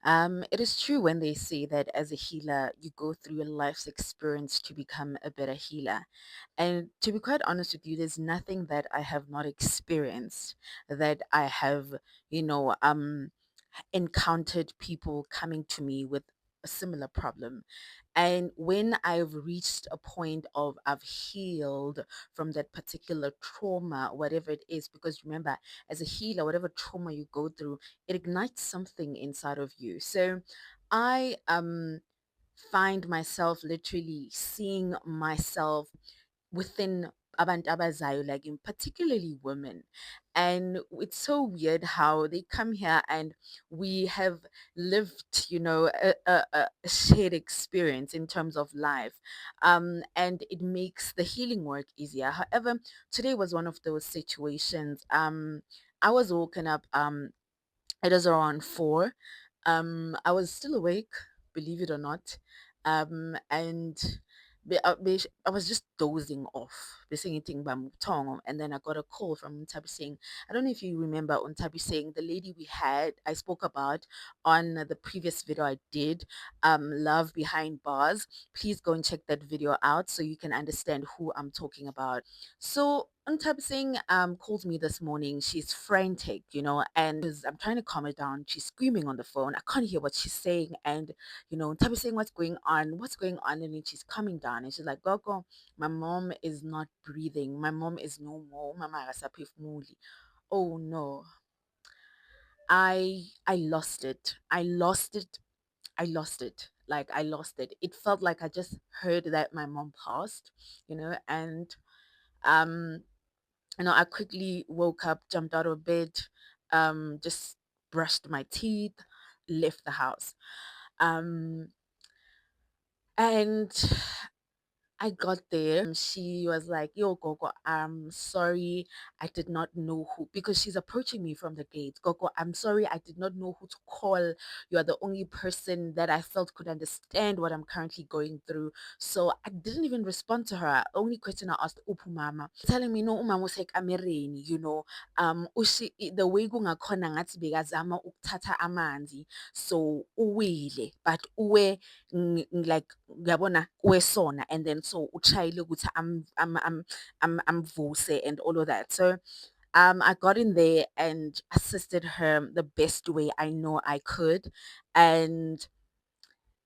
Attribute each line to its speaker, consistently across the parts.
Speaker 1: It is true when they say that as a healer, you go through a life's experience to become a better healer. And to be quite honest with you, there's nothing that I have not experienced that I have, you know, um, encountered people coming to me with a similar problem. And when I've reached a point of I've healed from that particular trauma, whatever it is, because remember, as a healer, whatever trauma you go through, it ignites something inside of you. So I find myself literally seeing myself within abantu abazayo, like in particularly women. And it's so weird how they come here and we have lived, a shared experience in terms of life. And it makes the healing work easier. However, today was one of those situations. I was woken up, it was around 4. I was still awake, believe it or not. And I was just dozing off, basing eating tongue, and then I got a call from Untabi saying, I don't know if you remember Untabi saying the lady I spoke about on the previous video I did, Love Behind Bars. Please go and check that video out so you can understand who I'm talking about. So Untab Singh calls me this morning. She's frantic, and I'm trying to calm her down. She's screaming on the phone. I can't hear what she's saying. And, Untab is saying, what's going on? What's going on? And then she's coming down and she's like, Gogo, my mom is not breathing. My mom is no more. Mama Rasapif Muli. Oh no. I lost it. I lost it. I lost it. Like I lost it. It felt like I just heard that my mom passed, and um I quickly woke up, jumped out of bed, just brushed my teeth, left the house. Um, and I got there. She was like, Yo, Gogo, I'm sorry. I did not know who, because she's approaching me from the gate. Gogo, I'm sorry. I did not know who to call. You are the only person that I felt could understand what I'm currently going through. So I didn't even respond to her. Only question I asked, Upu Mama, telling me, No, Uma was like, Amereni, the way kungakhona ngathi bekazama ukuthatha amanzi. So uwile, but uwe like uyabona kwesona, and then so utshayile ukuthi amvuse and all of that. So I got in there and assisted her the best way I know I could. And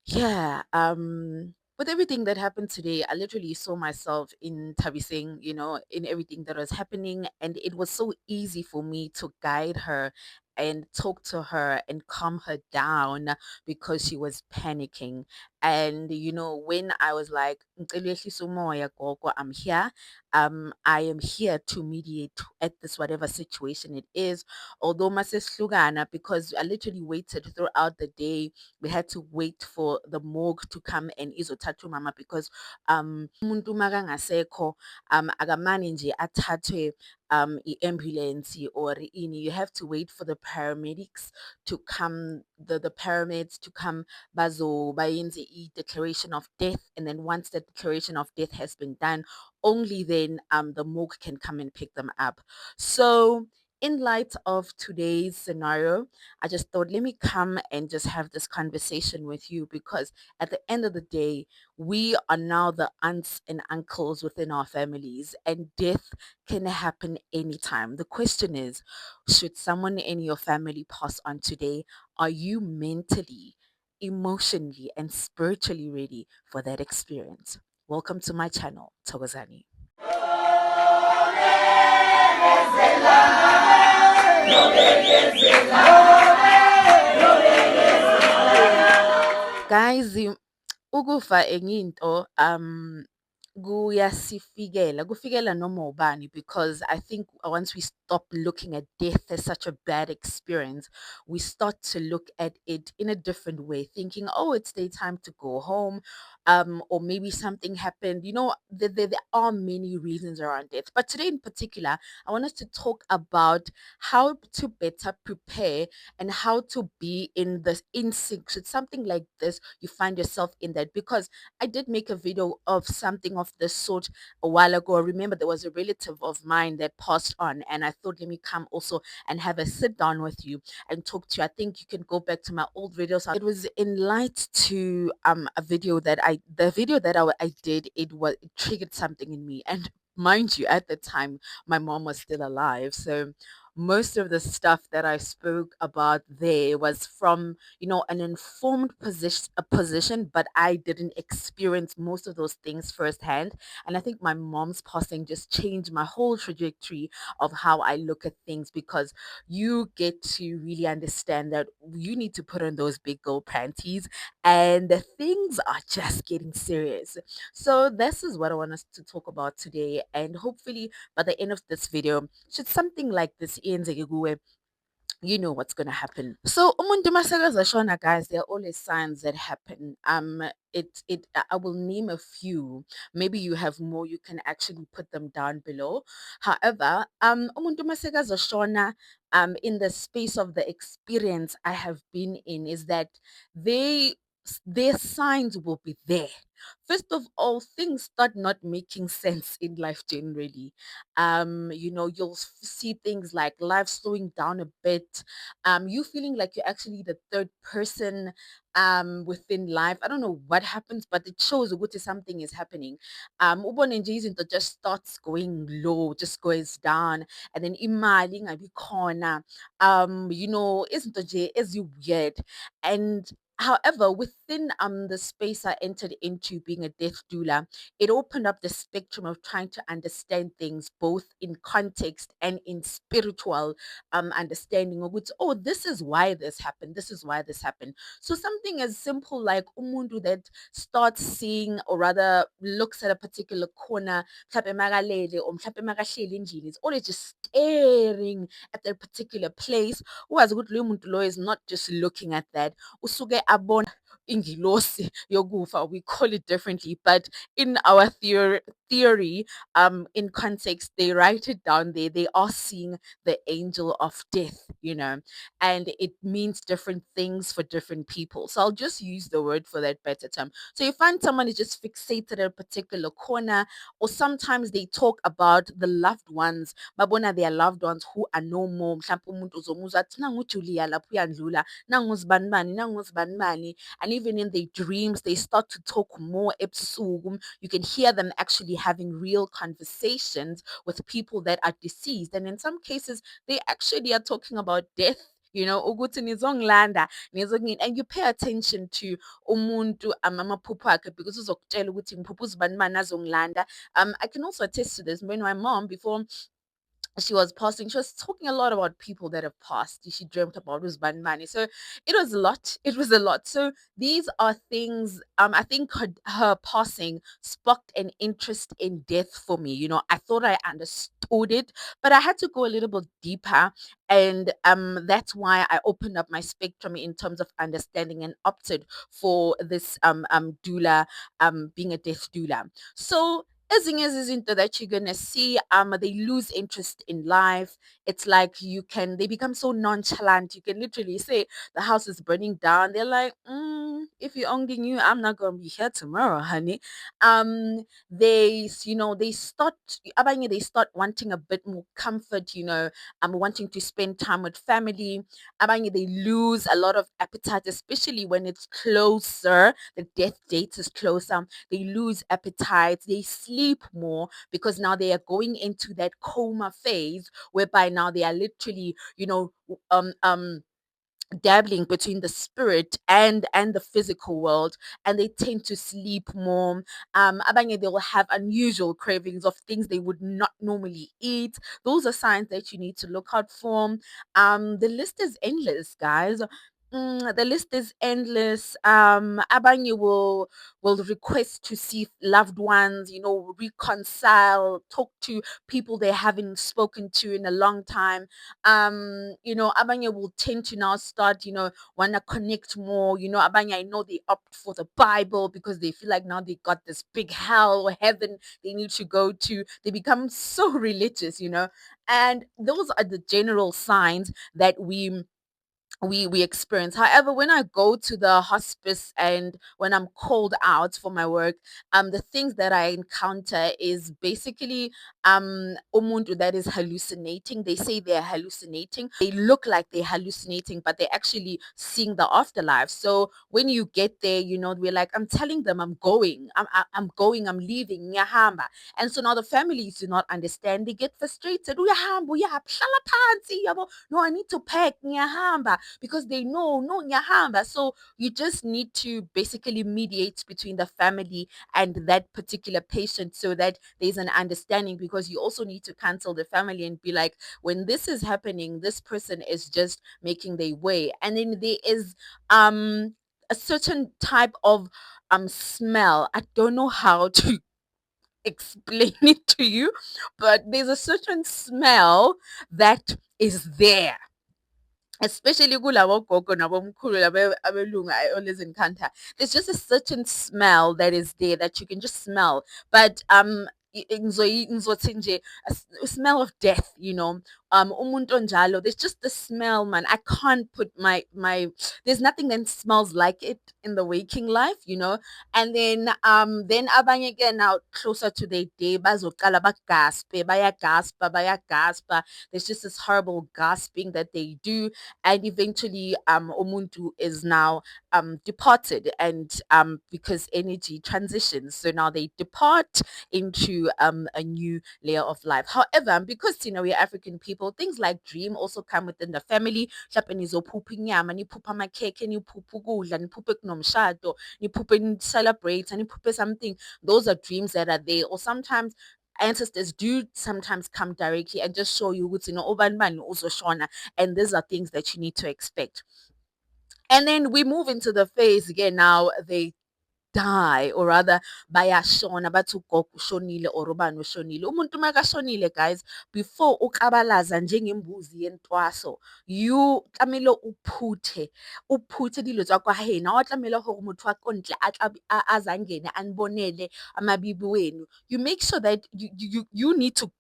Speaker 1: yeah, with everything that happened today, I literally saw myself in Tabi Singh, in everything that was happening. And it was so easy for me to guide her and talk to her and calm her down because she was panicking. And, when I was like, "Ngicela umoya, gogo, I'm here. I am here to mediate at this whatever situation it is. Although Maseslugana, because I literally waited throughout the day, we had to wait for the morgue to come and izothatha mama, because umuntu makangasekho akamane nje athathwe i-ambulance or ini. You have to wait for the paramedics to come, the paramedics to come, bayenze i-declaration of death, and then once the declaration of death has been done, only then the morgue can come and pick them up. So in light of today's scenario, I just thought, let me come and just have this conversation with you, because at the end of the day, we are now the aunts and uncles within our families, and death can happen anytime. The question is, should someone in your family pass on today? Are you mentally, emotionally, and spiritually ready for that experience? Welcome to my channel, Togozani. Guys, ukufa enye into kufikela noma ubani, because I think once we stop looking at death as such a bad experience, we start to look at it in a different way, thinking, oh, it's their time to go home, or maybe something happened. There are many reasons around death, but today in particular, I want us to talk about how to better prepare and how to be in the in sync. Should something like this you find yourself in that, because I did make a video of something of of this sort a while ago. I remember there was a relative of mine that passed on, and I thought, let me come also and have a sit down with you and talk to you. I think you can go back to my old videos. It was in light to a video that the video that I did, it triggered something in me. And mind you, at the time my mom was still alive. So most of the stuff that I spoke about there was from, an informed position, but I didn't experience most of those things firsthand. And I think my mom's passing just changed my whole trajectory of how I look at things, because you get to really understand that you need to put on those big girl panties and the things are just getting serious. So this is what I want us to talk about today, and hopefully by the end of this video, should something like this iyenzeke kuwe, you know what's gonna happen. So umuntu masakaza shona, guys, there are always signs that happen. I will name a few. Maybe you have more, you can actually put them down below. However, umuntu masakaza shona, in the space of the experience I have been in, is that they their signs will be there. First of all, things start not making sense in life generally. You'll see things like life slowing down a bit, you feeling like you're actually the third person within life. I don't know what happens, but it shows what something is happening. Ubone nje izinto just starts going low, just goes down, and then imali ingabi khona. Izinto nje weird. And however, within the space I entered into being a death doula, it opened up the spectrum of trying to understand things both in context and in spiritual understanding of which, oh, this is why this happened, this is why this happened. So something as simple like umuntu that starts seeing, or rather looks at a particular corner, mhlampe makalele or mhlampe makahleli endlini, is always just staring at that particular place. Wazi ukuthi loyo muntu loyo is not just looking at that, usuke abona ingilosi yokufa. We call it differently, but in our theory, in context, they write it down there. They are seeing the angel of death, and it means different things for different people. So I'll just use the word for that better term. So you find someone is just fixated at a particular corner, or sometimes they talk about the loved ones, babona their loved ones who are no more. Mhlampe umuntu uzomuzwa athi, "Nangu uJulia lapho uyandlula, nangu uzibanibani, nangu uzibanibani." And even in their dreams, they start to talk more ebusuku. You can hear them actually having real conversations with people that are deceased. And in some cases, they actually are talking about death. Ukuthi nizongilanda, and you pay attention to umuntu amaphupho akhe, because uzokutshela ukuthi ngiphupha uzibanibani azongilanda. I can also attest to this. When my mom, before she was passing, she was talking a lot about people that have passed. She dreamt about Usman Mani. So it was a lot. It was a lot. So these are things, I think her passing sparked an interest in death for me. I thought I understood it, but I had to go a little bit deeper. And that's why I opened up my spectrum in terms of understanding and opted for this doula, being a death doula. So ezinye izinto that you're gonna see, they lose interest in life. It's like they become so nonchalant. You can literally say the house is burning down. They're like, if you only knew, I'm not gonna be here tomorrow, honey. They start abanye, they start wanting a bit more comfort, wanting to spend time with family. Abanye, they lose a lot of appetite, especially when it's closer, the death date is closer. They lose appetite, they sleep more, because now they are going into that coma phase, whereby now they are literally, dabbling between the spirit and the physical world, and they tend to sleep more. Abanye, they will have unusual cravings of things they would not normally eat. Those are signs that you need to look out for. The list is endless, guys. The list is endless. Abanye will request to see loved ones, reconcile, talk to people they haven't spoken to in a long time. Abanye will tend to now start, want to connect more. Abanye, I know they opt for the Bible because they feel like now they got this big hell or heaven they need to go to. They become so religious. And those are the general signs that we we experience. However, when I go to the hospice and when I'm called out for my work, the things that I encounter is basically umuntu that is hallucinating. They say they're hallucinating. They look like they're hallucinating, but they're actually seeing the afterlife. So when you get there, we're like, I'm telling them I'm going, I'm going, I'm leaving, ngiyahamba. And so now the families do not understand. They get frustrated. Uyahamba, uyaphi? Hlala phansi, yabo. No, I need to pack, ngiyahamba, because they know, no, nyahamba. So you just need to basically mediate between the family and that particular patient so that there's an understanding, because you also need to cancel the family and be like, when this is happening, this person is just making their way. And then there is a certain type of smell. I don't know how to explain it to you, but there's a certain smell that is there, especially kulabo gogo nabomkhulu abelungu I always encounter. There's just a certain smell that is there that you can just smell. But ngizothi nje, a smell of death, umuntu onjalo, there's just the smell, man. I can't put my there's nothing that smells like it in the waking life, and then abanye ke now closer to their day bazoqala bagaspe, bayagaspa. There's just this horrible gasping that they do, and eventually umuntu is now departed, and because energy transitions, so now they depart into a new layer of life. However, because we're African people, things like dream also come within the family. Mhlampe nizophupha inyama, niphupha amakhekhe, niphupha ukudla, niphuphe kunomshado, niphuphe celebrate, niphuphe something. Those are dreams that are there. Or sometimes ancestors do sometimes come directly and just show you what's ubani bani uzoshona, and these are things that you need to expect. And then we move into the phase again. Now they die, or rather bayashona, bathi ugogo ushonile or ubani ushonile. Umuntu makashonile, guys, before ukabalaza njengembuzi yentwaso, you tlamehile uphuthe dilo tsa kwa hena. Wa tlamehile hore motho wa ko ntle a za ngene a nbonele amabibi wenu. You make sure that you need to,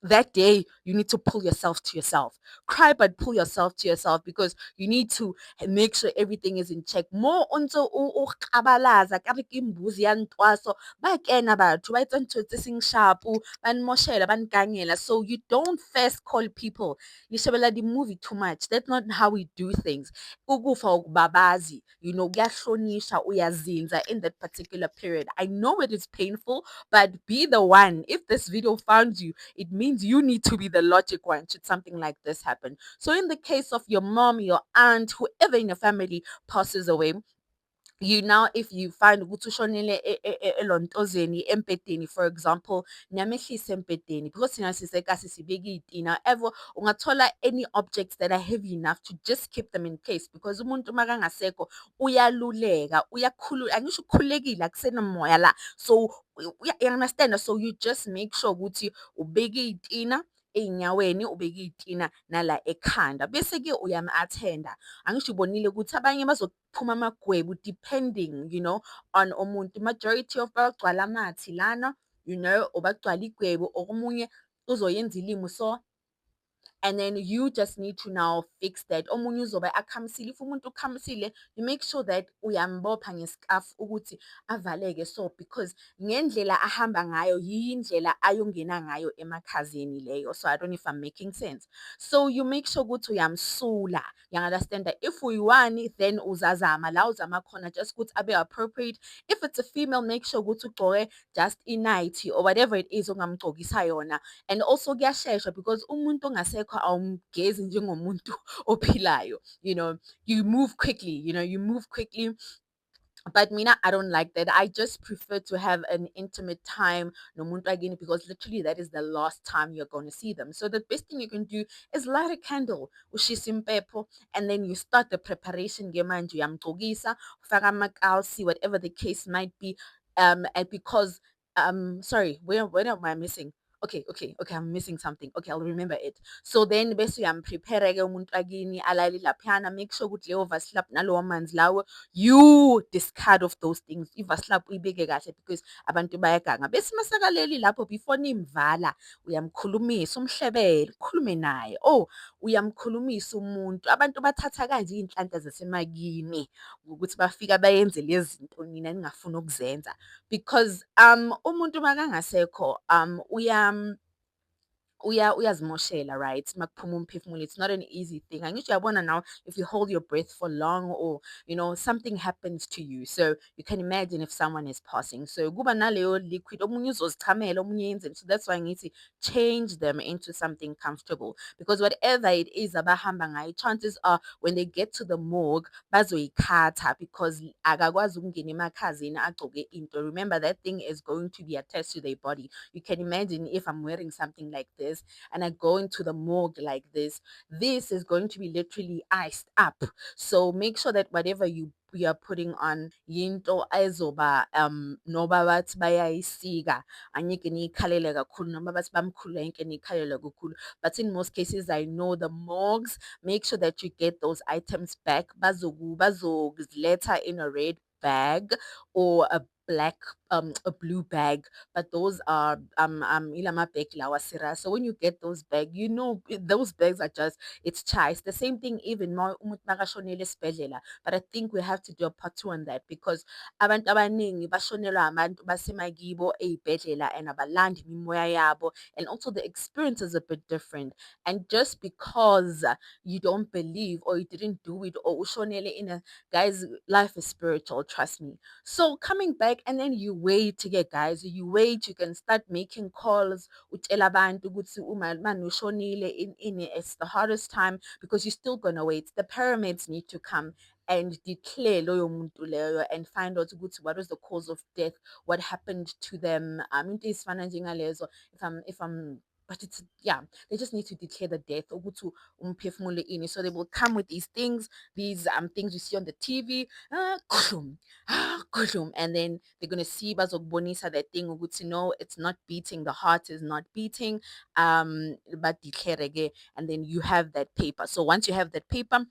Speaker 1: that day you need to pull yourself to yourself, cry but pull yourself to yourself, because you need to make sure everything is in check. More unto ukabalaza kare ke imbuzi ya ntwaso, ba kena batho ba etsa ntho tse seng sharpo, ba nmoshela ba nkangela. So you don't first call people. Le shebella di-movie too much. That's not how we do things. Ukufa ukubabazi, kuyahlonisha, uyazinza in that particular period. I know it is painful, but be the one. If this video found you, it means you need to be the logic one should something like this happen. So, in the case of your mom, your aunt, whoever in your family passes away, you now, if you find ukuthi ushonile elontozeni empedeni, for example, niyamehlisa empedeni, because thina siseka sibeka iyitina, ever ungathola any objects that are heavy enough to just keep them in place, because umuntu makangasekho uyaluleka, angisho ukhululekile, akusenamoya la. So you understand? So you just make sure ukuthi ubeka iyitina ey'nyaweni, ubeke iyitina nala ekhanda, bese-ke uyam-attend-a. Angisho ubonile ukuthi abanye bazophuma amagwebu depending, on umuntu. Majority of bagcwala amathi lana, or bagcwala igwebu, or omunye uzoyenza ilimi so, and then you just need to now fix that. Omunye uzobe akhamisile. If umuntu ukhamisile, you make sure that uyambopha ngescarf ukuthi avaleke so, because ngendlela ahamba ngayo yiyo indlela ayongena ngayo emakhazeni leyo. So I don't know if I'm making sense. So you make sure ukuthi uyamsula. You understand that if uyi-one, then uzazama la uzama khona, just ukuthi abe appropriate. If it's a female, make sure ukuthi ugcoke just i-nightie or whatever it is ongamgcokisa yona. And also kuyashesha, because umuntu ongasekho awumgezi njengomuntu ophilayo. You move quickly, you move quickly. But Mina, I don't like that. I just prefer to have an intimate time nomuntu again, because literally that is the last time you're going to see them. So the best thing you can do is light a candle, ushisa impepho, and then you start the preparation ngemanje uyamgcokisa, ufaka amakawusi, whatever the case might be. And because sorry, where am I missing? okay, I'm missing something. Okay, I'll remember it. So then bese uyamprepare-ke umuntu wakini alale laphayana, make sure ukuthi leyo vaslap nalowo manzi lawo you discard of those things. I-vaslap uyibeke kahle because abantu bayaganga. Bese masakaleli lapho before nimvala, uyamkhulumisa, umhlebele, ukhulume naye. Oh, uyamkhulumisa umuntu. Abantu bathatha kanje iy'nhlanhla zasemakini ukuthi bafika bayenze lezi zinto nina ningafuni ukuzenza because umuntu makangasekho uyazimoshela, right? Makuphuma umphefumulo, it's not an easy thing. Angisho uyabona now, if you hold your breath for long or something happens to you, so you can imagine if someone is passing. So kuba naleyo liquid, omunye uzozichamela, omunye yenzeni. So that's why ngithi change them into something comfortable because whatever it is abahamba ngayo, chances are when they get to the morgue bazoyikhatha because akakwazi ukungena emakhazeni agcoke into. Remember that thing is going to be attached to their body. You can imagine if I'm wearing something like this and I go into the morgue like this is going to be literally iced up. So make sure that whatever you are putting on yinto ezoba noba bathi bayayisika angeke niyikhalele kakhulu noma bathi bamkhulula angeke niyikhalele kakhulu. But in most cases I know the morgues make sure that you get those items back bazoziletha in a red bag or a blue bag, but those are ilama bag lawa sira. So when you get those bags, those bags are just it's chai. It's the same thing even more umuntu nakashonele esibhedlela. But I think we have to do a part two on that because abantu abaningi bashonelwa abantu basemakibo ey'bhedlela and abalandi imimoya yabo, and also the experience is a bit different. And just because you don't believe or you didn't do it or ushonele in a guys, life is spiritual, trust me. So coming back and then you wait to get guys, you wait, you can start making calls. Utshela abantu ukuthi uma manje ushonile in it's the hardest time because you're still gonna wait. The pyramids need to come and declare loyo muntu leyo and find out ukuthi what was the cause of death, what happened to them. Into ezifana njengalezo, if I'm but it's yeah, they just need to declare the death ukuthi umphefumulo ini. So they will come with these things you see on the TV. Kuhlum, kuhlum, and then they're gonna see bazokubonisa that thing ukuthi no, it's not beating, the heart is not beating. But declare again, and then you have that paper. So once you have that paper,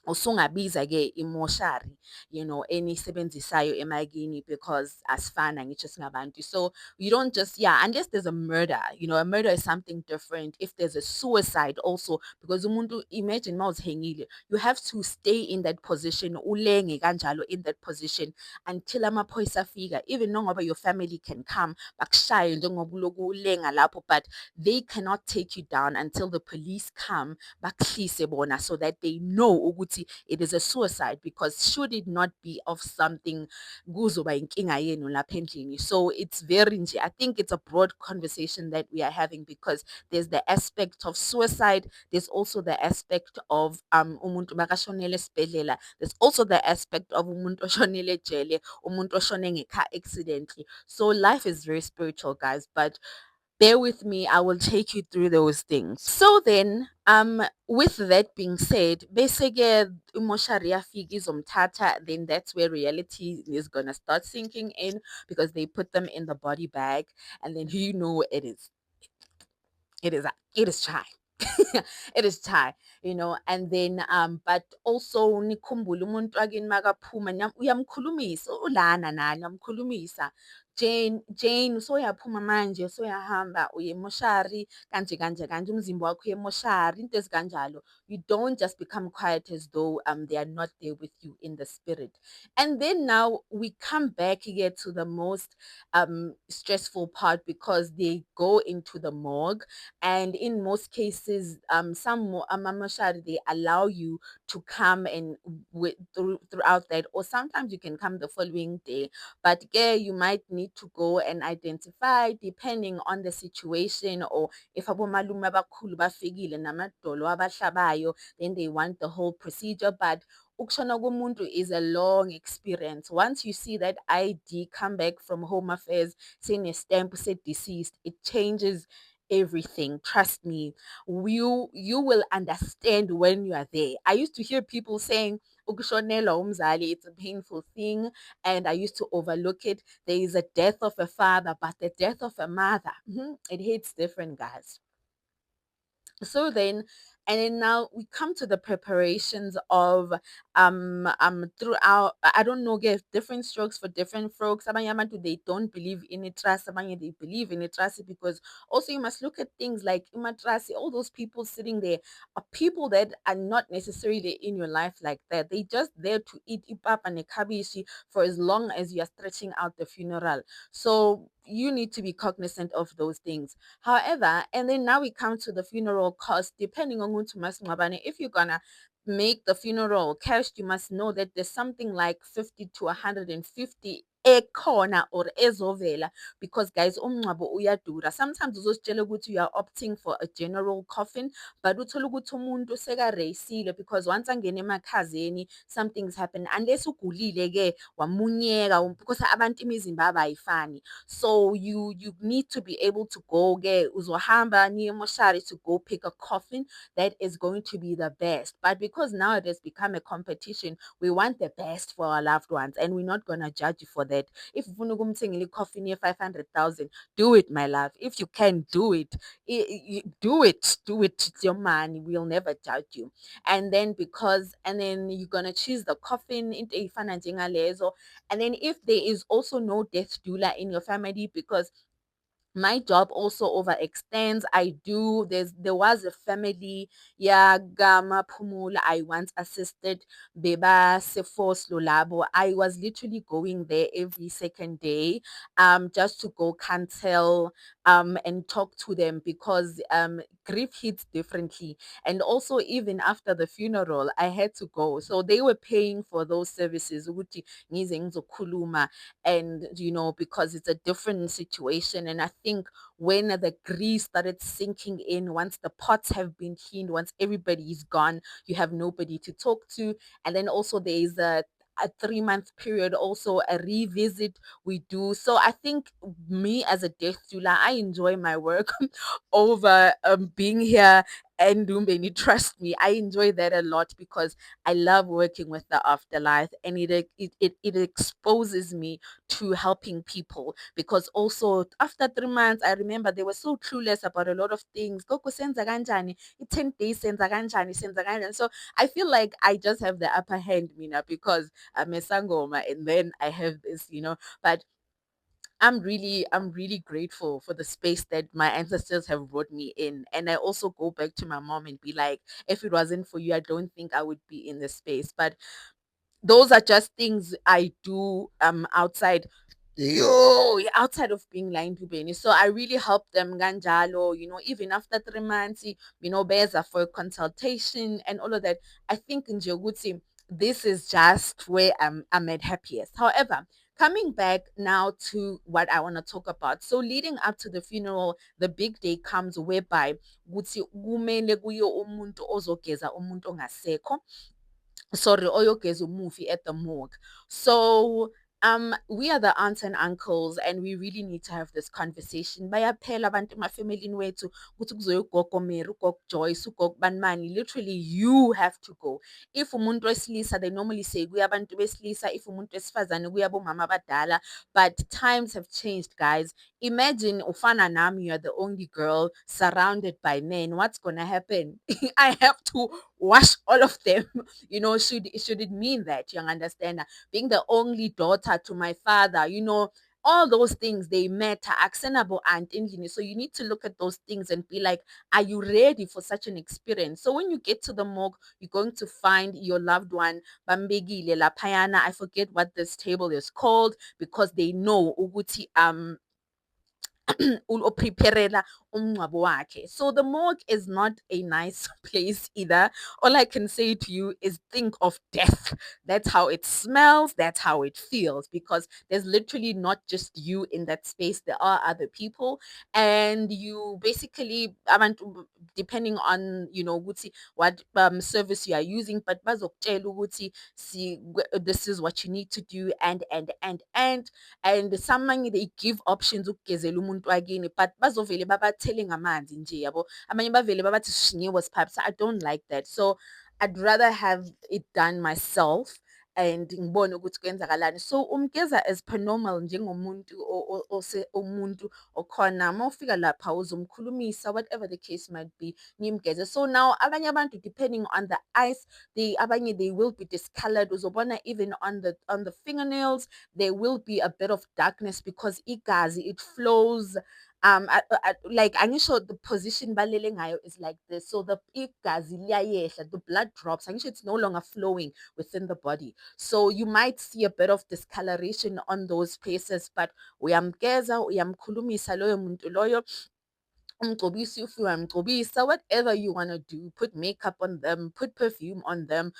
Speaker 1: usungabiza-ke imoshari, enisebenzisayo emakini because asifana ngitsho singabantu. So you don't just, yeah, unless there's a murder, a murder is something different. If there's a suicide also, because umuntu, imagine mawuzihengile, you have to stay in that position, ulenge kanjalo in that position until amaphoyisa afika. Even nongoba your family can come, bakushaye njengoba ulokhu ulenga lapho, but they cannot take you down until the police come bakuhlise bona so that they know ukuthi it is a suicide, because should it not be of something kuzoba inkinga yenu lapha endlini. So it's very nje, I think it's a broad conversation that we are having because there's the aspect of suicide, there's also the aspect of umuntu makashonele esibhedlela, there's also the aspect of umuntu oshonele ejele, umuntu oshone ngecar accidentally. So life is very spiritual, guys, but bear with me, I will take you through those things. So then, with that being said, basically, umoshari yafika izomthatha, then that's where reality is gonna start sinking in because they put them in the body bag, and then it is chai. It is chai, and then but also nikhumbule umuntu wakini makaphuma uyamkhulumisa ulana nani uyamkhulumisa. Jane usoyaphuma manje usoyahamba uye emoshari kanje kanje kanje umzimba wakho uye emoshari into ezikanjalo. You don't just become quiet as though they are not there with you in the spirit. And then now we come back here to the most stressful part because they go into the morgue, and in most cases some amamashari they allow you to come and throughout that, or sometimes you can come the following day, but yeah, you might need to go and identify depending on the situation, or if abomalume abakhulu bafikile namadolo abahlabayo, then they want the whole procedure. But ukushona komuntu is a long experience. Once you see that ID come back from Home Affairs saying a stamp said deceased, it changes everything. Trust me, you will understand when you are there. I used to hear people saying, "Ukushonelwa umzali, it's a painful thing," and I used to overlook it. There is a death of a father, but the death of a mother, it hits different, guys. So then, and then now we come to the preparations of throughout. I don't know, get different strokes for different folks. Abanye abantu, they don't believe in it trust, abanye they believe in it trust, because also you must look at things like imatrasi. All those people sitting there are people that are not necessarily in your life like that. They just there to eat ipap and kabishi for as long as you are stretching out the funeral. So you need to be cognizant of those things. However, and then now we come to the funeral cost. Depending on ukuthi umasingcwabane, if you're gonna make the funeral cash, you must know that there's something like 50 to 150 ekhona or ezovela, because guys umngcwabo uyadura. Sometimes uzositshela ukuthi you are opting for a general coffin, but uthola ukuthi umuntu sekareyisile because once angena emakhazeni something's happened, unless ugulile ke wamunyeka because abantu imizimba yabo ayifani. So you need to be able to go get uzohamba niye emoshari to go pick a coffin that is going to be the best. But because now it has become a competition, we want the best for our loved ones, and we're not gonna judge you for that. If ufuna ukumthengela coffin ye 500,000, do it, my love. If you can do it, do it. Do it. It's your money. We'll never judge you. And then and then you're gonna choose the coffin into ey'fana njengalezo. And then if there is also no death doula in your family, because my job also overextends. There was a family, yeah, Gama Pumula, I once assisted Beba Sefos Lulabo. I was literally going there every second day, just to go cancel and talk to them, because grief hits differently. And also even after the funeral, I had to go. So they were paying for those services. Ukuthi ngize ngizokhuluma, and because it's a different situation. And I think when the grief started sinking in, once the pots have been cleaned, once everybody is gone, you have nobody to talk to. And then also there is a 3-month period, also a revisit we do. So I think me as a death doula, I enjoy my work over being here and Dumbeni. Trust me, I enjoy that a lot, because I love working with the afterlife, and it exposes me to helping people. Because also after 3 months, I remember they were so clueless about a lot of things. Gogo senza kanjani, 10 days senza kanjani, senza kanjani. So I feel like I just have the upper hand, Mina, because I'm a sangoma, and then I have this, but I'm really grateful for the space that my ancestors have brought me in. And I also go back to my mom and be like, if it wasn't for you, I don't think I would be in this space. But those are just things I do outside outside of being line to Benny. So I really help them ganjalo, even after 3 months, beza for a consultation and all of that. I think in Joguti, this is just where I'm at happiest. However, coming back now to what I want to talk about. So leading up to the funeral, the big day comes whereby kuthi kumele kuye umuntu ozogeza umuntu ongasekho, sorry, oyogeza movie at the morgue. So we are the aunts and uncles, and we really need to have this conversation. Bayaphela abantu emafamilini wethu ukuthi kuzoya ugogo Mary, ugogo Joyce, ugogo Banmani. Literally, you have to go. If umuntu wesilisa, they normally say kuya abantu besilisa. If umuntu wesifazane kuya bomama abadala. But times have changed, guys. Imagine ufana nami, you're the only girl surrounded by men. What's gonna happen? I have to wash all of them. Should it mean that, you understand, being the only daughter to my father, all those things, they matter. Actionable and English. So you need to look at those things and be like, are you ready for such an experience? So when you get to the morgue, you're going to find your loved one, Bambegile Lapayana. I forget what this table is called, because they know Uguti ulopreparela umngcwabo wakhe. So the morgue is not a nice place either. All I can say to you is think of death. That's how it smells, that's how it feels, because there's literally not just you in that space, there are other people. And you basically abantu depending on, ukuthi what service you are using, but bazokutshela ukuthi this is what you need to do, and samanye they give options ukugezela umuntu wakini, but bazovele babathele ngamanzi nje yabo. Abanye bavele babathi shinyiwe siphapi. So I don't like that. So I'd rather have it done myself and ngibone ukuthi kwenzakalani. So umgeza as per normal njengomuntu umuntu okhona. Mawufika lapha uzomkhulumisa, whatever the case might be, nimgeze. So now abanye abantu, depending on the ice, abanye they will be discolored. Uzobona even on the fingernails there will be a bit of darkness because igazi, it flows like angisho the position balele ngayo is like this. So the igazi liyayehla, the blood drops. Angisho it's no longer flowing within the body. So you might see a bit of discoloration on those places, but uyamgeza, uyamkhulumisa loyo muntu loyo, umgcobisa if uyamgcobisa, whatever you want to do, put makeup on them, put perfume on them,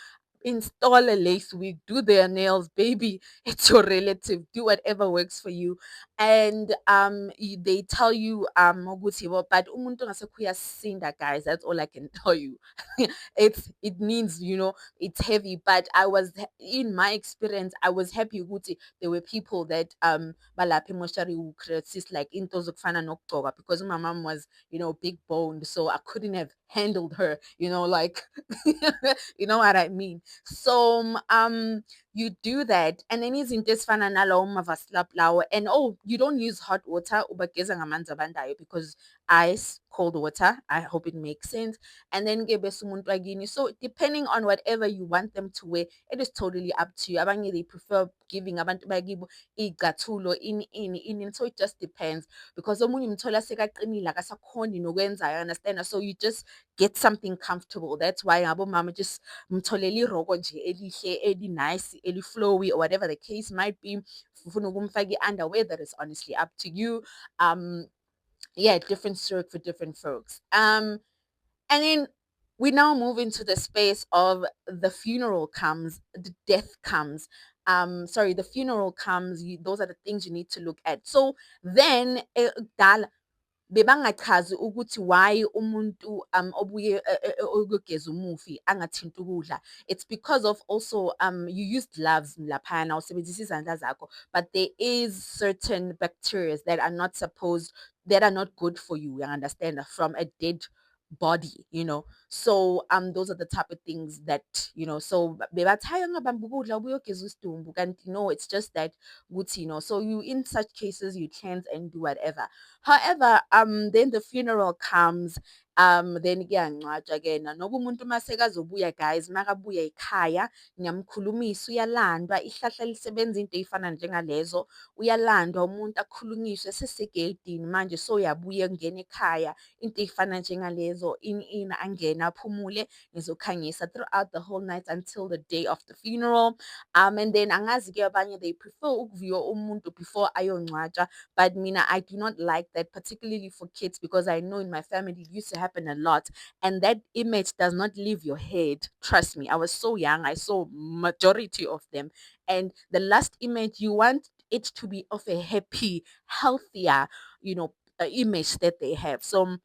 Speaker 1: install a lace wig, do their nails, baby. It's your relative. Do whatever works for you. And they tell you ukuthi but umuntu ngasekho uyasinda, guys. That's all I can tell you. It means, it's heavy, but in my experience, I was happy ukuthi there were people that balapha emoshari who could assist, like into zokufana nokugcoka, because my mom was, big boned, so I couldn't have handled her, like you know what I mean. So you do that, and then izinto ezifana nalawo mavaslap lawo, and you don't use hot water ubageza ngamanzi abandayo, because ice, cold water, I hope it makes sense. And then ke bese umuntu wakini. So depending on whatever you want them to wear, it is totally up to you. Abanye they prefer giving abantu bakibo igcathulo ini. So it just depends, because omunye umthola sekaqinile akasakhoni nokwenza, you understand. So you just get something comfortable. That's why abomama just mtholele iroko nje elihle, eli-nice, eli-flowy, or whatever the case might be. Ufuna ukumfaka i-underwear, that is honestly up to you. Yeah, different stroke for different folks. And then we now move into the space of the funeral comes, the death comes. Sorry, the funeral comes. Those are the things you need to look at. So then, kudala bebangachazi ukuthi why umuntu obuye ukugeza umufi angathinti ukudla. It's because of also you use gloves laphana, usebenzisa izandla zakho, but there is certain bacteria that are not good for you understand, from a dead body, so those are the type of things that, so bebathi hayi angabambi ukudla ubuye ugeza isidumbu, kanti no, it's just that ukuthi, so you, in such cases, you cleanse and do whatever. However, then the funeral comes, then kuyangcwatshwa kena, noba umuntu masekazobuya, guys, makabuya ekhaya niyamkhulumisa, uyalandwa, ihlahla lisebenza into ey'fana njengalezo, uyalandwa umuntu akhulunyiswe sesegedini manje, so uyabuya kungena ekhaya, into ey'fana njengalezo, ini angene aphumule, nizokhangisa throughout the whole night until the day of the funeral. And then angazi-ke abanye they prefer ukuviwa umuntu before ayongcwatshwa, but mina, I do not like that, particularly for kids, because I know in my family it used to happen a lot, and that image does not leave your head. Trust me, I was so young, I saw majority of them, and the last image you want it to be of a happy, healthier, image that they have. So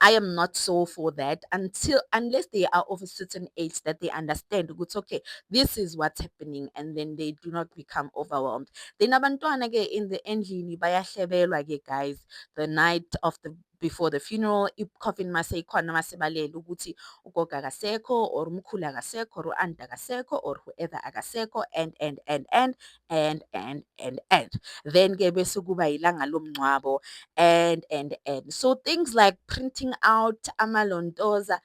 Speaker 1: I am not so for that, unless they are of a certain age that they understand it's okay, this is what's happening, and then they do not become overwhelmed. Then abantwana ke in the endlini bayahlebelwa ke, guys, the night of the before the funeral. I-coffin mase ikhona mase balele ukuthi ugogo akasekho, or umkhulu akasekho, or u-aunt akasekho, or whoever akasekho, and then ke bese kuba ilanga lomngcwabo, and so things like printing out amalontoza.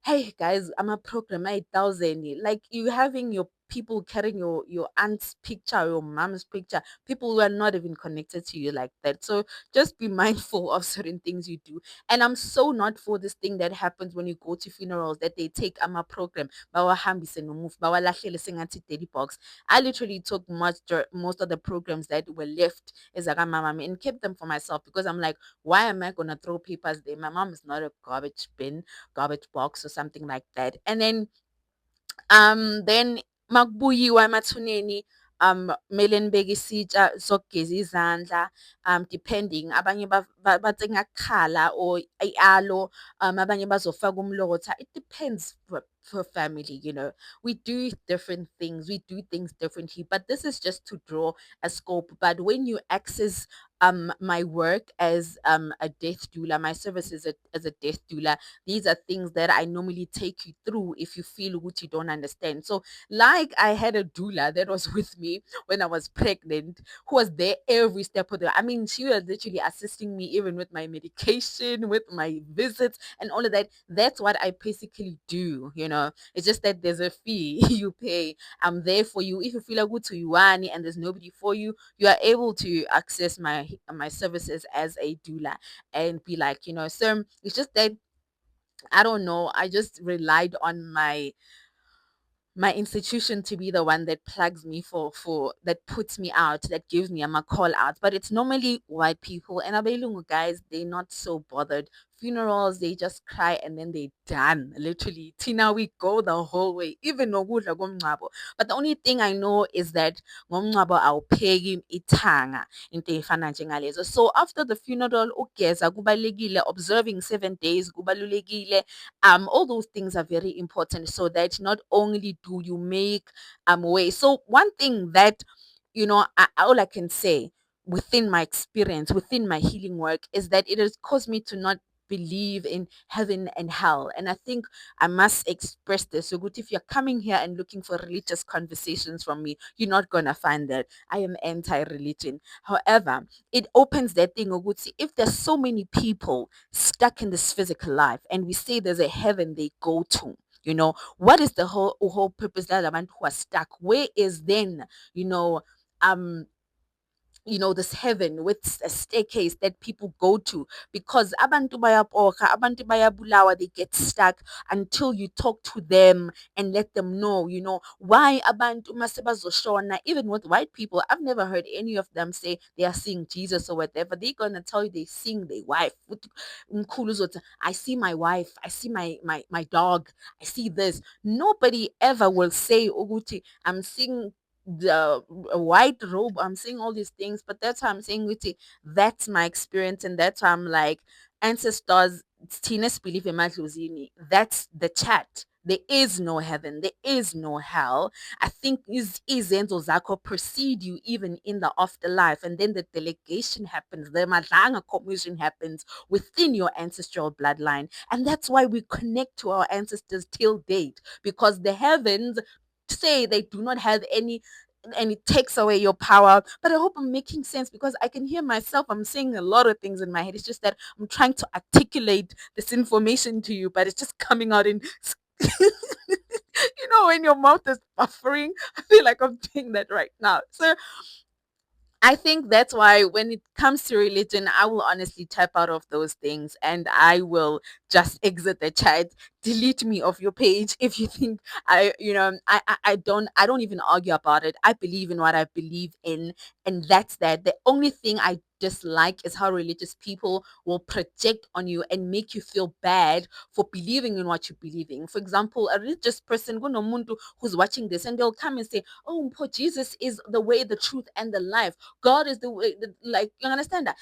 Speaker 1: Hey guys, I'm a program 8,000, like you having your people carrying your aunt's picture, your mom's picture, people who are not even connected to you like that. So just be mindful of certain things you do. And I'm so not for this thing that happens when you go to funerals, that they take ama program bawahambise nomufi bawalahlele sengathi daily box. I literally took most of the programs that were left as a mama and kept them for myself, because I'm like, why am I gonna throw papers there? My mom is not a garbage bin, garbage box, or something like that. And then makbuyiwa emathuneni, kumele nibeke isitsha sokugeza izandla, depending abanye batsenga khala or i-aloe, abanye bazofaka umlotha. It depends for family, you know. We do different things, we do things differently, but this is just to draw a scope. But when you access my work as a death doula, my services as a death doula, these are things that I normally take you through if you feel what you don't understand. So like I had a doula that was with me when I was pregnant, who was there every step of the way. I mean, she was literally assisting me even with my medication, with my visits and all of that. That's what I basically do, you know. It's just that there's a fee you pay. I'm there for you. If you feel like go to Yuani and there's nobody for you, you are able to access my services as a doula and be like, you know. So it's just that I don't know. I just relied on my institution to be the one that plugs me for that puts me out, that gives me a call out. But it's normally white people and abelungu guys, they're not so bothered. Funerals, they just cry and then they done. Literally. Tina, we go the whole way. Even nokudla komngcwabo. But the only thing I know is that ngomngcwabo awupheki ithanga into ey'fana njengalezo. So after the funeral, ugeza kubalulekile, observing 7 days kubalulekile. All those things are very important so that not only do you make way. So one thing that, you know, all I can say within my experience, within my healing work, is that it has caused me to not believe in heaven and hell. And I think I must express this. So good, if you're coming here and looking for religious conversations from me, you're not gonna find that. I am anti-religion. However, it opens that thing of if there's so many people stuck in this physical life and we say there's a heaven they go to, you know, what is the whole purpose that abantu who are stuck, where is then, you know, um this heaven with a staircase that people go to, because abantu bayapoka, abantu bayabulawa, they get stuck until you talk to them and let them know, you know, why abantu masebazoshona. Even with white people, I've never heard any of them say they are seeing Jesus or whatever. They're gonna tell you they seeing their wife. Umkhulu uzothi, I see my wife, I see my dog, I see this. Nobody ever will say ukuthi I'm seeing the white robe, I'm seeing all these things. But that's why I'm saying Uti, that's my experience, and that's why I'm like, ancestors, Tina's belief in Madluzini, that's the chat. There is no heaven, there is no hell. I think is Enzo Zako precede you even in the afterlife, and then the delegation happens, the Madanga commission happens within your ancestral bloodline. And that's why we connect to our ancestors till date, because the heavens say they do not have any, and it takes away your power. But I hope I'm making sense, because I can hear myself. I'm saying a lot of things in my head. It's just that I'm trying to articulate this information to you, but it's just coming out in you know, when your mouth is buffering. I feel like I'm doing that right now. So I think that's why when it comes to religion, I will honestly tap out of those things and I will just exit the chat, delete me off your page if you think I don't even argue about it. I believe in what I believe in, and that's that. The only thing I dislike is how religious people will project on you and make you feel bad for believing in what you believe in. For example, a religious person kunomuntu who's watching this and they'll come and say, "Oh, poor Jesus is the way, the truth, and the life. God is the way." Like, you understand that?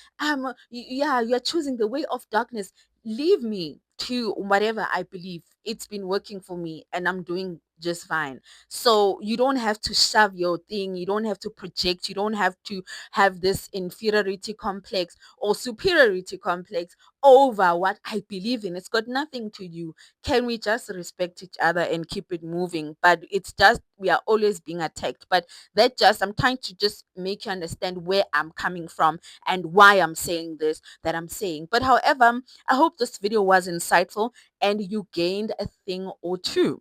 Speaker 1: Yeah, you're choosing the way of darkness. Leave me to whatever I believe. It's been working for me and I'm doing just fine. So you don't have to shove your thing, you don't have to project, you don't have to have this inferiority complex or superiority complex over what I believe in. It's got nothing to you. Can we just respect each other and keep it moving? But it's just we are always being attacked. But that just I'm trying to just make you understand where I'm coming from and why I'm saying this that I'm saying. But however, I hope this video was insightful and you gained a thing or two.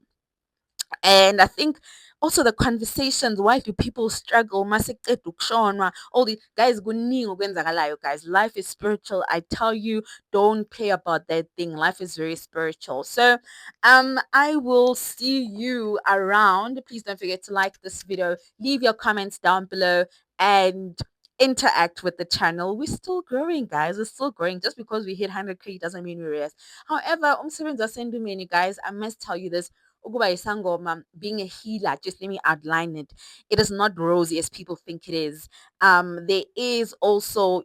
Speaker 1: And I think also the conversations, why do people struggle? Masiqeda ukushonwa, all the guys, kuningi okwenzakalayo, guys. Life is spiritual. I tell you, don't play about that thing. Life is very spiritual. So I will see you around. Please don't forget to like this video, leave your comments down below, and interact with the channel. We're still growing, guys. We're still growing. Just because we hit 100k doesn't mean we rest. However, umsebenzi wasendumeni, guys, I must tell you this. ukuba isangoma, being a healer, just let me outline it. It is not rosy as people think it is. There is also,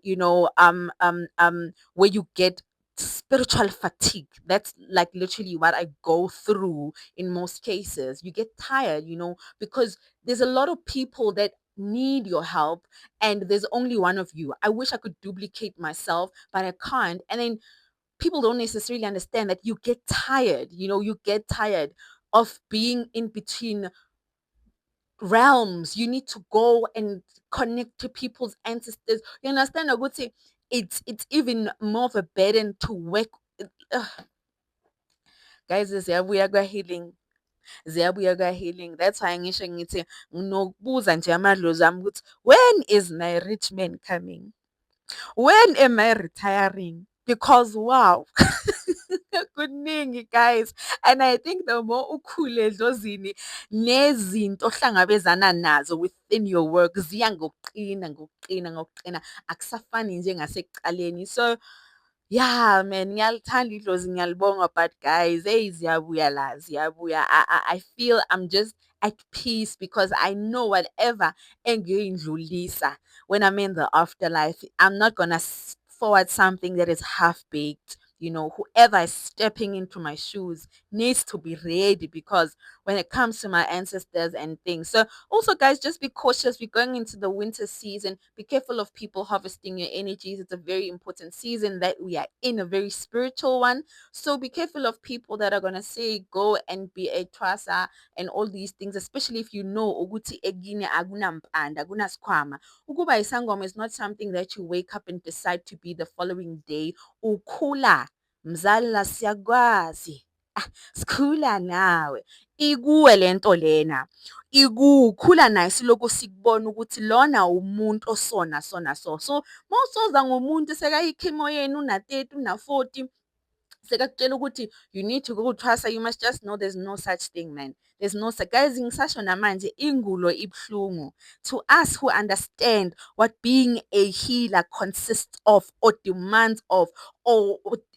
Speaker 1: where you get spiritual fatigue. That's like literally what I go through in most cases. You get tired, because there's a lot of people that need your help, and there's only one of you. I wish I could duplicate myself, but I can't. And then people don't necessarily understand that you get tired, you get tired of being in between realms. You need to go and connect to people's ancestors. You understand? I would say it's even more of a burden to work. Ugh, guys, ziyabuya kwa-healing. That's why ngisho ngithi nginokubuza nje amadlozi ami ukuthi, when is my rich man coming? When am I retiring? Because wow, kuningi guys. And I think the more ukhule edlozini, nezinto ohlangabezana nazo within your work ziya ngokuqina, ngokuqina, ngokuqina. Akusafani njengasekuqaleni. So yeah, man, ngiyalithanda idlozi, ngiyalibonga, but guys, hey, ziyabuya la, ziyabuya. I feel I'm just at peace because I know whatever engiyoyindlulisa when I'm in the afterlife, I'm not gonna forward something that is half baked. Whoever is stepping into my shoes needs to be ready because when it comes to my ancestors and things. So also, guys, just be cautious. We're going into the winter season. Be careful of people harvesting your energies. It's a very important season that we are in, a very spiritual one. So be careful of people that are going to say, go and be a trasa and all these things, especially if you know ukuthi egini akunampanda, akunasikhwama. Ukuba isangoma is not something that you wake up and decide to be the following day. Ukhula, mzala siyakwazi. Sikhula nawe. Ikuwe lento lena. Khula naye silokhu sikubona ukuthi lona umuntu osona sona so. So mawusoza ngomuntu sekayikho emoyeni una-30 una-40 sekakutshela ukuthi you need to go thwasa, you must just know there's no such thing, man. There's no such. Guys, ngisasho namanje ingulo ibuhlungu. To us who understand what being a healer consists of or demands of,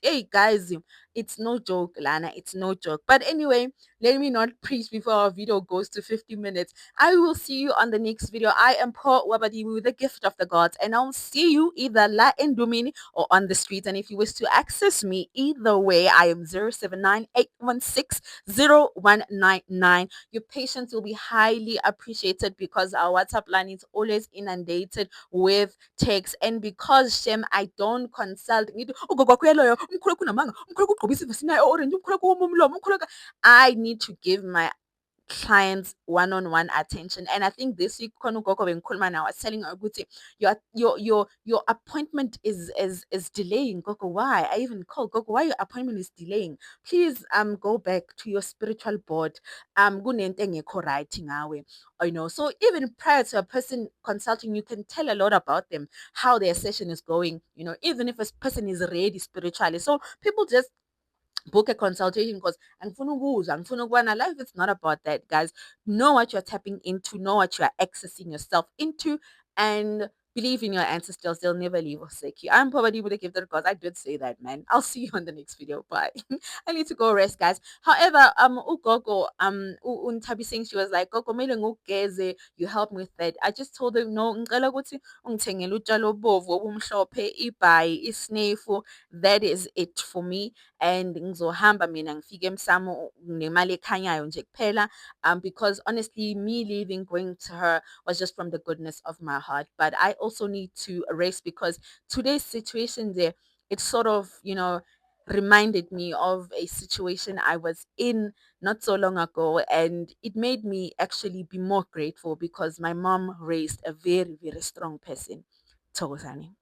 Speaker 1: hey guys, it's no joke, Lana. It's no joke. But anyway, let me not preach before our video goes to 50 minutes. I will see you on the next video. I am Paul Wabadi with the gift of the gods, and I'll see you either la in Dumini or on the streets. And if you wish to access me, either way, I am 079 Your patience will be highly appreciated because our WhatsApp line is always inundated with text. And because Shem, I don't consult. I need to give my clients one-on-one attention. And I think this week khona ugogo bengikhuluma naye, I was telling her ukuthi your appointment is delaying. Gogo, why? I even called Gogo, why your appointment is delaying? Please go back to your spiritual board. Kunento engekho right ngawe. So even prior to a person consulting, you can tell a lot about them, how their session is going, even if a person is ready spiritually. So people just book a consultation because angifuna ukuzwa, angifuna ukubona. Life is not about that, guys. Know what you're tapping into, know what you're accessing yourself into, and believe in your ancestors. They'll never leave or forsake you. I'm probably with the gift of God. I did say that, man. I'll see you on the next video. Bye. I need to go rest, guys. However, ugogo, Untabi saying, she was like, Gogo, mele ngukugeze, you help me with that. I just told her, no, ngicela ukuthi ungithengele utshalo obovu obumhlophe, ibhayi, isnefu. That is it for me. And ngizohamba mina ngifike emsamo nemali ekhanyayo nje kuphela, because honestly me leaving, going to her was just from the goodness of my heart. But I also need to rest because today's situation there, it sort of reminded me of a situation I was in not so long ago, and it made me actually be more grateful because my mom raised a very, very strong person. Thokozani.